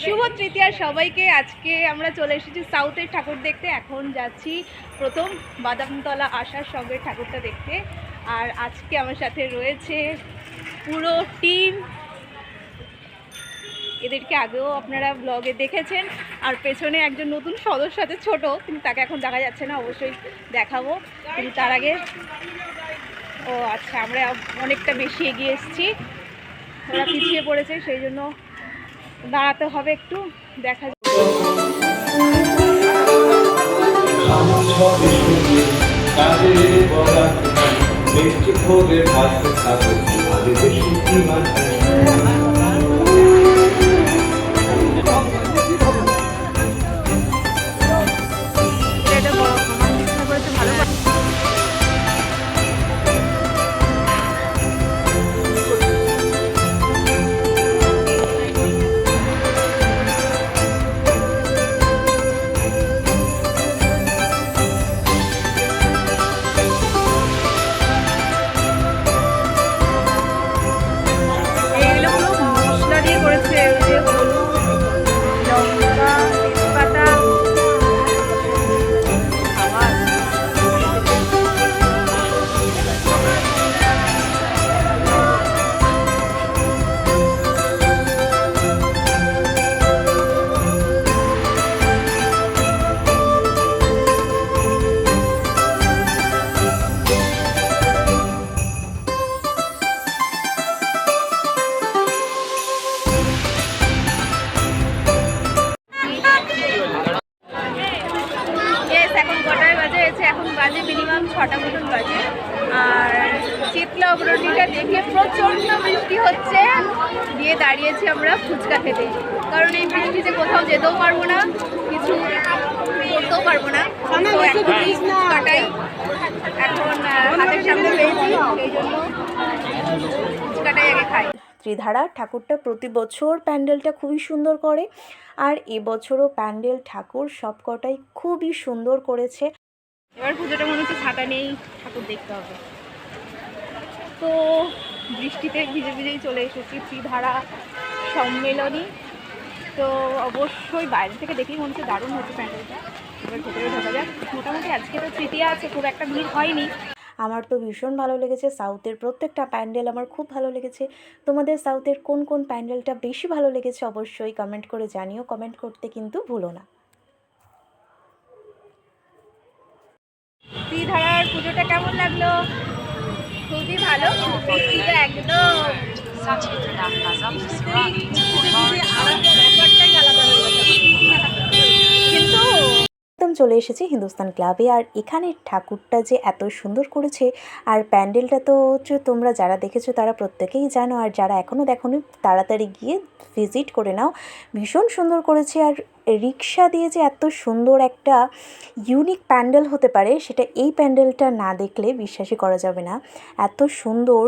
শুভ তৃতীয়া সবাইকে। আজকে আমরা চলে এসেছি সাউথের ঠাকুর দেখতে। এখন যাচ্ছি প্রথম বাদামতলা আসার সঙ্গে ঠাকুরটা দেখতে। আর আজকে আমার সাথে রয়েছে পুরো টিম। এদেরকে আগেও আপনারা ব্লগে দেখেছেন। আর পেছনে একজন নতুন সদস্য আছে, ছোট, কিন্তু তাকে এখন দেখা যাচ্ছে না, অবশ্যই দেখাবো। কিন্তু তার আগে ও আচ্ছা, আমরা অনেকটা বেশি এগিয়ে এসেছি, ওরা পিছিয়ে পড়েছে, সেই জন্য দাঁড়াতে হবে একটু। দেখা এখন বাজে মিনিমাম 6টা মতন বাজে। আর চিতলা অগ্রণীটা দেখে প্রচণ্ড বৃষ্টি হচ্ছে, দিয়ে দাঁড়িয়েছি আমরা ফুচকা খেতে। কারণ এই বৃষ্টিতে কোথাও যেতেও পারবো না, কিছু করতেও পারবো না। ফুচকাটাই এখন হাতের সামনে পেয়েছি, সেই জন্য ফুচকাটাই আগে খাই। ত্রিধারা ঠাকুরটা প্রতি বছর প্যান্ডেলটা খুবই সুন্দর করে, আর এবছরও প্যান্ডেল ঠাকুর সবকটাই খুবই সুন্দর করেছে। এবার পুজোটা মনে হচ্ছে ছাতা নেই, ঠাকুর দেখতে হবে। তো বৃষ্টিতে ভিজে ভিজেই চলে এসেছি ত্রিধারা সম্মেলনী। তো অবশ্যই বাইরে থেকে দেখেই মনে হচ্ছে দারুণ হচ্ছে প্যান্ডেলটা। এবার ভেতরে ঢোকা যাক। মোটামুটি আজকে তো তৃতীয়া আছে, খুব একটা ভিড় হয়নি। আমার তো ভীষণ ভালো লেগেছে, সাউথের প্রত্যেকটা প্যান্ডেল আমার খুব ভালো লেগেছে। তোমাদের সাউথের কোন কোন প্যান্ডেলটা বেশি ভালো লেগেছে অবশ্যই কমেন্ট করে জানিও। কমেন্ট করতে কিন্তু ভুলো না। ত্রিধারার পুজোটা কেমন লাগলো? খুবই ভালো। বৃষ্টিটা একদম কিন্তু একদম চলে এসেছি হিন্দুস্তান ক্লাবে। আর এখানে ঠাকুরটা যে এত সুন্দর করেছে, আর প্যান্ডেলটা তো হচ্ছে তোমরা যারা দেখেছো তারা প্রত্যেকেই জানো, আর যারা এখনও দেখোনি তাড়াতাড়ি গিয়ে ভিজিট করে নাও। ভীষণ সুন্দর করেছে। আর রিক্সা দিয়ে যে এত সুন্দর একটা ইউনিক প্যান্ডেল হতে পারে, সেটা এই প্যান্ডেলটা না দেখলে বিশ্বাসই করা যাবে না, এত সুন্দর।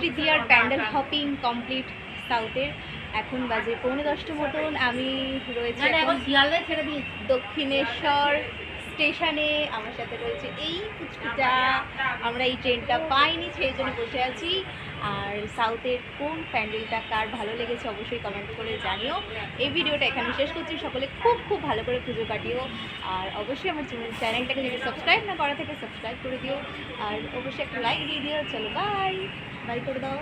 তৃতীয়ার প্যান্ডেল হপিং কমপ্লিট সাউথের। এখন বাজে 9:45 মতন। আমি রয়েছে দক্ষিণেশ্বর স্টেশনে। আমার সাথে রয়েছে এই পুচকুটা। আমরা এই ট্রেনটা পাইনি, সেই জন্য বসে আছি। আর সাউথের কোন প্যান্ডেলটা কার ভালো লেগেছে অবশ্যই কমেন্ট করে জানিও। এই ভিডিওটা এখানে শেষ করছি। সকলে খুব খুব ভালো করে পুজো কাটিও। আর অবশ্যই আমার চ্যানেলটাকে যদি সাবস্ক্রাইব না করা থেকে সাবস্ক্রাইব করে দিও, আর অবশ্যই একটা লাইক দিয়ে দিও। চলো বাই বাই করে দাও।